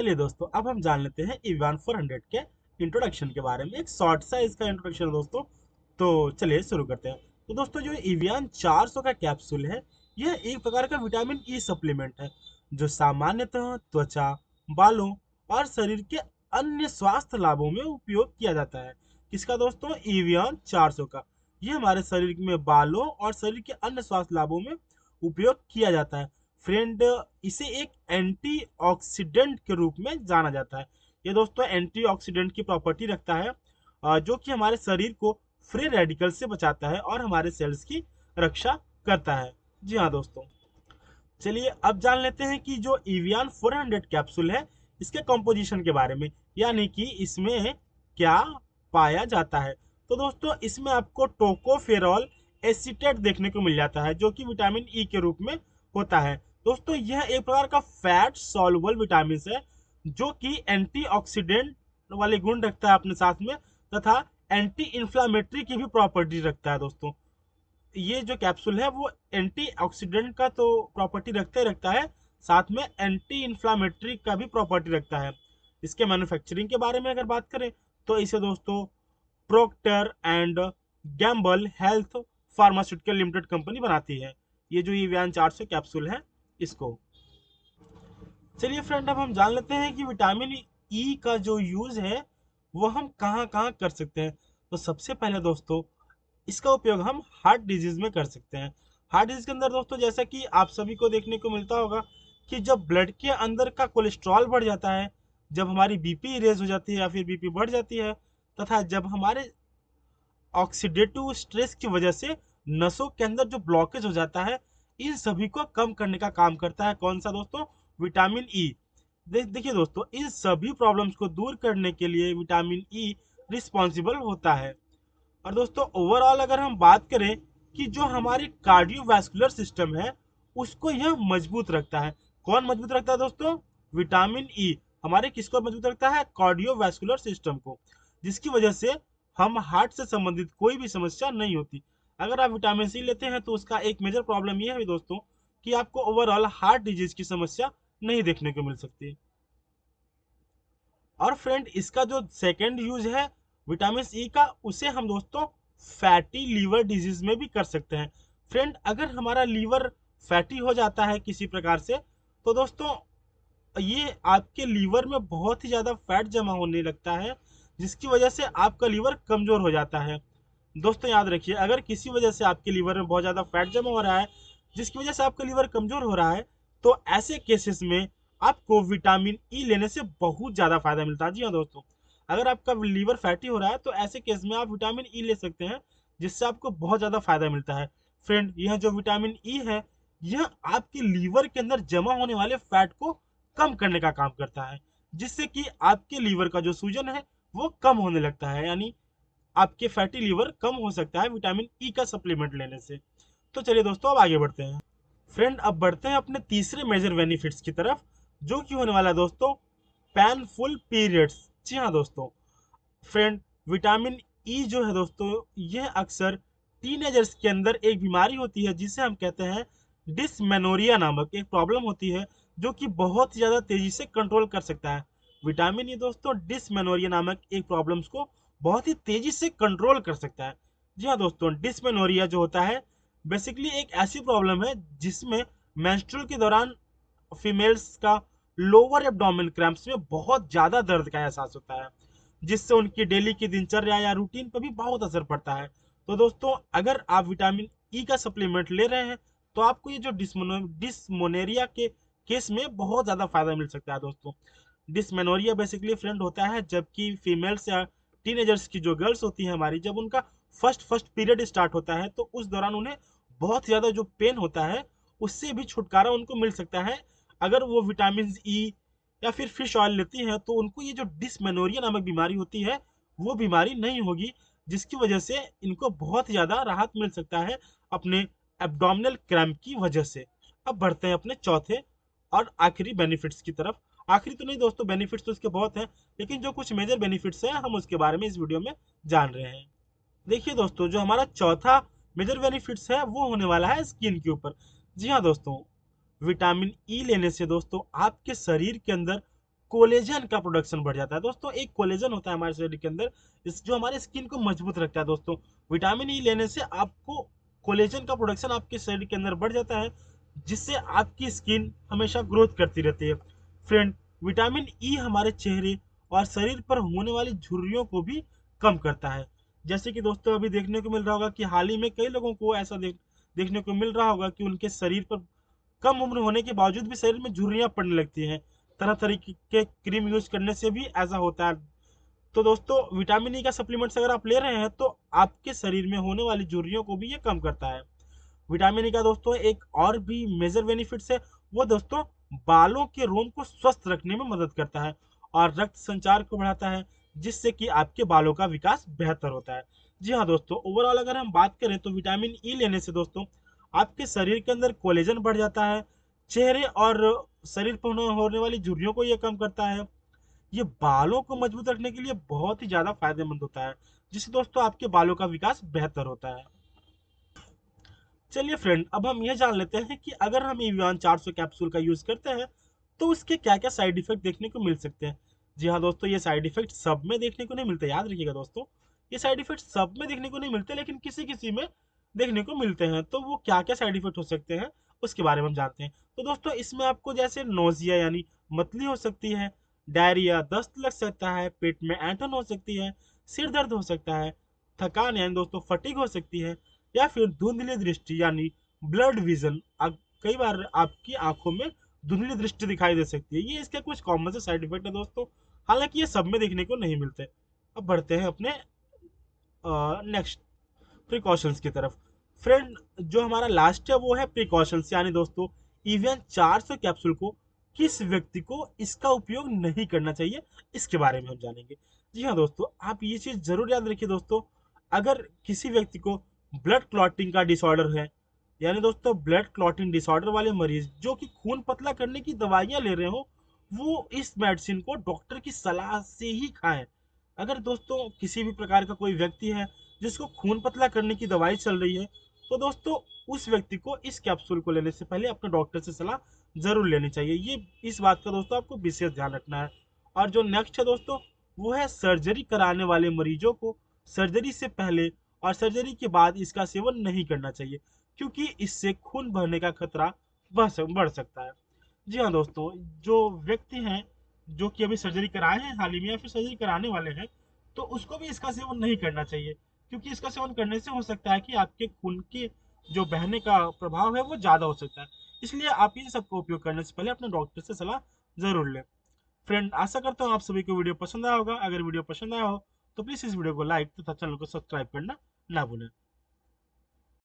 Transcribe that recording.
चलिए दोस्तों, अब हम जान लेते हैं इवान 400 के इंट्रोडक्शन के बारे में। एक शॉर्ट सा इसका इंट्रोडक्शन है दोस्तों। तो चलिए शुरू करते हैं। तो दोस्तों, जो इवियान 400 का कैप्सूल है, यह एक प्रकार का विटामिन ई सप्लीमेंट है जो सामान्यतः त्वचा, बालों और शरीर के अन्य स्वास्थ्य लाभों में उपयोग किया जाता है। किसका दोस्तों? इवियान 400 का। यह हमारे शरीर में बालों और शरीर के अन्य स्वास्थ्य लाभों में उपयोग किया जाता है। फ्रेंड, इसे एक एंटीऑक्सीडेंट के रूप में जाना जाता है। ये दोस्तों एंटीऑक्सीडेंट की प्रॉपर्टी रखता है, जो कि हमारे शरीर को फ्री रेडिकल से बचाता है और हमारे सेल्स की रक्षा करता है। जी हाँ दोस्तों, चलिए अब जान लेते हैं कि जो इवियान 400 कैप्सूल है, इसके कंपोजिशन के बारे में, यानी कि इसमें क्या पाया जाता है। तो दोस्तों, इसमें आपको टोकोफेरॉल एसीटेट देखने को मिल जाता है, जो कि विटामिन ई के रूप में होता है। दोस्तों, यह एक प्रकार का फैट सॉल्युबल विटामिन है, जो कि एंटीऑक्सीडेंट वाले गुण रखता है अपने साथ में, तथा एंटी इंफ्लामेटरी की भी प्रॉपर्टी रखता है। दोस्तों, ये जो कैप्सूल है वो एंटीऑक्सीडेंट का तो प्रॉपर्टी रखता ही रखता है, साथ में एंटी इंफ्लामेटरी का भी प्रॉपर्टी रखता है। इसके मैन्युफैक्चरिंग के बारे में अगर बात करें, तो इसे दोस्तों proctor and Gamble health pharmaceutical limited company बनाती है। ये जो इवियान 400 कैप्सूल है, इसको। चलिए फ्रेंड, अब हम जान लेते हैं कि विटामिन ई का जो यूज है वो हम कहाँ कहाँ कर सकते हैं। तो सबसे पहले दोस्तों, इसका उपयोग हम हार्ट डिजीज में कर सकते हैं। हार्ट डिजीज के अंदर दोस्तों, जैसा कि आप सभी को देखने को मिलता होगा कि जब ब्लड के अंदर का कोलेस्ट्रॉल बढ़ जाता है, जब हमारी बीपी रेज हो जाती है या फिर बीपी बढ़ जाती है, तथा जब हमारे ऑक्सीडेटिव स्ट्रेस की वजह से नसों के अंदर जो ब्लॉकेज हो जाता है, इन सभी को कम करने का काम करता है कौन सा दोस्तों? Vitamin E. देखिए दोस्तों, इन सभी प्रॉब्लम्स को दूर करने के लिए विटामिन ई रिस्पॉन्सिबल होता है। और दोस्तों, ओवरऑल अगर हम बात करें कि जो हमारी कार्डियोवैस्कुलर सिस्टम है, उसको यह मजबूत रखता है। कौन मजबूत रखता है दोस्तों? Vitamin E. हमारे किसको मजबूत रखता है? कार्डियोवैस्कुलर सिस्टम को, जिसकी वजह से हम हार्ट से संबंधित कोई भी समस्या नहीं होती। अगर आप विटामिन सी लेते हैं तो उसका एक मेजर प्रॉब्लम यह है दोस्तों कि आपको ओवरऑल हार्ट डिजीज की समस्या नहीं देखने को मिल सकती। और फ्रेंड, इसका जो सेकेंड यूज है विटामिन ई का, उसे हम दोस्तों फैटी लीवर डिजीज में भी कर सकते हैं। फ्रेंड, अगर हमारा लीवर फैटी हो जाता है किसी प्रकार से, तो दोस्तों ये आपके लीवर में बहुत ही ज़्यादा फैट जमा होने लगता है, जिसकी वजह से आपका लीवर कमज़ोर हो जाता है। दोस्तों याद रखिए, अगर किसी वजह से आपके लीवर में बहुत ज़्यादा फैट जमा हो रहा है, जिसकी वजह से आपका लीवर कमज़ोर हो रहा है, तो ऐसे केसेस में आपको विटामिन ई लेने से बहुत ज़्यादा फायदा मिलता है। जी हाँ दोस्तों, अगर आपका लीवर फैटी हो रहा है तो ऐसे केस में आप विटामिन ई ले सकते हैं, जिससे आपको बहुत ज़्यादा फायदा मिलता है। फ्रेंड, यह जो विटामिन ई है, यह आपके लीवर के अंदर जमा होने वाले फैट को कम करने का काम करता है, जिससे कि आपके लीवर का जो सूजन है वो कम होने लगता है, यानी आपके फैटी लीवर कम हो सकता है विटामिन ई का सप्लीमेंट लेने से। तो चलिए दोस्तों, अब आगे बढ़ते हैं। फ्रेंड, अब बढ़ते हैं अपने तीसरे मेजर बेनिफिट्स की तरफ, जो कि होने वाला है दोस्तों पेनफुल पीरियड्स। जी हाँ दोस्तों, फ्रेंड, विटामिन ई जो है दोस्तों, यह अक्सर टीनेजर्स के अंदर एक बीमारी होती है जिसे हम कहते हैं डिसमेनोरिया नामक एक प्रॉब्लम होती है, जो कि बहुत ज़्यादा तेजी से कंट्रोल कर सकता है। विटामिन ई दोस्तों डिसमेनोरिया नामक एक प्रॉब्लम्स को बहुत ही तेजी से कंट्रोल कर सकता है। जी हाँ दोस्तों, डिसमेनोरिया जो होता है बेसिकली एक ऐसी प्रॉब्लम है जिसमें मेंस्ट्रुअल के दौरान फीमेल्स का लोअर एब्डोमेन क्रैम्प्स में बहुत ज़्यादा दर्द का एहसास होता है, जिससे उनकी डेली की दिनचर्या या रूटीन पर भी बहुत असर पड़ता है। तो दोस्तों, अगर आप विटामिन ई का सप्लीमेंट ले रहे हैं, तो आपको ये जो डिस्मोनेरिया के केस में बहुत ज़्यादा फायदा मिल सकता है। दोस्तों, डिस्मेनोरिया बेसिकली फ्रेंड होता है जबकि फीमेल्स या टीनेजर्स की जो गर्ल्स होती हैं हमारी, जब उनका फर्स्ट फर्स्ट पीरियड स्टार्ट होता है, तो उस दौरान उन्हें बहुत ज़्यादा जो पेन होता है, उससे भी छुटकारा उनको मिल सकता है अगर वो विटामिन ई या फिर फिश ऑयल लेती हैं। तो उनको ये जो डिसमेनोरिया नामक बीमारी होती है, वो बीमारी नहीं होगी, जिसकी वजह से इनको बहुत ज़्यादा राहत मिल सकता है अपने एब्डोमिनल क्रैम्प की वजह से। अब बढ़ते हैं अपने चौथे और आखिरी बेनिफिट्स की तरफ। आखिरी तो नहीं दोस्तों, बेनिफिट्स तो इसके बहुत हैं, लेकिन जो कुछ मेजर बेनिफिट्स हैं हम उसके बारे में इस वीडियो में जान रहे हैं। देखिए दोस्तों, जो हमारा चौथा मेजर बेनिफिट्स है वो होने वाला है स्किन के ऊपर। जी हाँ दोस्तों, विटामिन ई लेने से दोस्तों आपके शरीर के अंदर कोलेजन का प्रोडक्शन बढ़ जाता है। दोस्तों एक कोलेजन होता है हमारे शरीर के अंदर, इस जो हमारे स्किन को मजबूत रखता है। दोस्तों विटामिन ई लेने से आपको कोलेजन का प्रोडक्शन आपके शरीर के अंदर बढ़ जाता है, जिससे आपकी स्किन हमेशा ग्रोथ करती रहती है। फ्रेंड, विटामिन ई हमारे चेहरे और शरीर पर होने वाली झुर्रियों को भी कम करता है। जैसे कि दोस्तों अभी देखने को मिल रहा होगा कि हाल ही में कई लोगों को ऐसा देखने को मिल रहा होगा कि उनके शरीर पर कम उम्र होने के बावजूद भी शरीर में झुर्रियां पड़ने लगती हैं। तरह तरह के क्रीम यूज करने से भी ऐसा होता है। तो दोस्तों विटामिन ई का सप्लीमेंट्स अगर आप ले रहे हैं तो आपके शरीर में होने वाली झुर्रियों को भी ये कम करता है। विटामिन ई का दोस्तों एक और भी मेजर बेनिफिट्स है, वो दोस्तों बालों के रोम को स्वस्थ रखने में मदद करता है और रक्त संचार को बढ़ाता है, जिससे कि आपके बालों का विकास बेहतर होता है। जी हाँ दोस्तों, ओवरऑल अगर हम बात करें तो विटामिन ई लेने से दोस्तों आपके शरीर के अंदर कोलेजन बढ़ जाता है, चेहरे और शरीर पर होने वाली झुर्रियों को यह कम करता है। ये बालों को मजबूत रखने के लिए बहुत ही ज्यादा फायदेमंद होता है, जिससे दोस्तों आपके बालों का विकास बेहतर होता है। चलिए फ्रेंड, अब हम ये जान लेते हैं कि अगर हम इवियन 400 कैप्सूल का यूज करते हैं तो उसके क्या क्या साइड इफेक्ट देखने को मिल सकते हैं। जी हाँ दोस्तों, ये साइड इफेक्ट सब में देखने को नहीं मिलते, याद रखिएगा दोस्तों। ये साइड इफेक्ट सब में देखने को नहीं मिलते, लेकिन किसी किसी में देखने को मिलते हैं। तो वो क्या क्या साइड इफेक्ट हो सकते हैं उसके बारे में हम जानते हैं। तो दोस्तों इसमें आपको जैसे नोजिया यानी मतली हो सकती है, डायरिया दस्त लग सकता है, पेट में ऐंठन हो सकती है, सिर दर्द हो सकता है, थकान यानी दोस्तों फटीग हो सकती है, या फिर धुंधली दृष्टि यानी ब्लड विजन। कई बार आपकी आंखों में धुंधली दृष्टि दिखाई दे सकती है। ये इसके कुछ कॉमन से साइड इफेक्ट है दोस्तों, हालांकि ये सब में देखने को नहीं मिलते। अब बढ़ते हैं अपने नेक्स्ट प्रिकॉशंस की तरफ। फ्रेंड, जो हमारा लास्ट है वो है प्रिकॉशंस, यानी दोस्तों इवन 400 कैप्सूल को किस व्यक्ति को इसका उपयोग नहीं करना चाहिए, इसके बारे में हम जानेंगे। जी हाँ दोस्तों, आप ये चीज जरूर याद रखिए दोस्तों, अगर किसी व्यक्ति को ब्लड क्लॉटिंग का डिसऑर्डर है, यानी दोस्तों ब्लड क्लॉटिंग डिसऑर्डर वाले मरीज जो कि खून पतला करने की दवाइयां ले रहे हो, वो इस मेडिसिन को डॉक्टर की सलाह से ही खाएं। अगर दोस्तों किसी भी प्रकार का कोई व्यक्ति है जिसको खून पतला करने की दवाई चल रही है, तो दोस्तों उस व्यक्ति को इस कैप्सूल को लेने से पहले अपने डॉक्टर से सलाह जरूर लेनी चाहिए। ये इस बात का दोस्तों आपको विशेष ध्यान रखना है। और जो नेक्स्ट है दोस्तों, वो है सर्जरी कराने वाले मरीजों को सर्जरी से पहले और सर्जरी के बाद इसका सेवन नहीं करना चाहिए, क्योंकि इससे खून बहने का खतरा बढ़ सकता है। जी हाँ दोस्तों, जो व्यक्ति हैं जो कि अभी सर्जरी कराए हैं हाल ही में या फिर सर्जरी कराने वाले हैं, तो उसको भी इसका सेवन नहीं करना चाहिए, क्योंकि इसका सेवन करने से हो सकता है कि आपके खून के जो बहने का प्रभाव है वो ज़्यादा हो सकता है। इसलिए आप इन सबका उपयोग करने से पहले अपने डॉक्टर से सलाह जरूर लें। फ्रेंड, आशा करता हूँ आप सभी को वीडियो पसंद आया होगा। अगर वीडियो पसंद आया हो तो प्लीज़ इस वीडियो को लाइक तथा चैनल को सब्सक्राइब करना ना भूलें।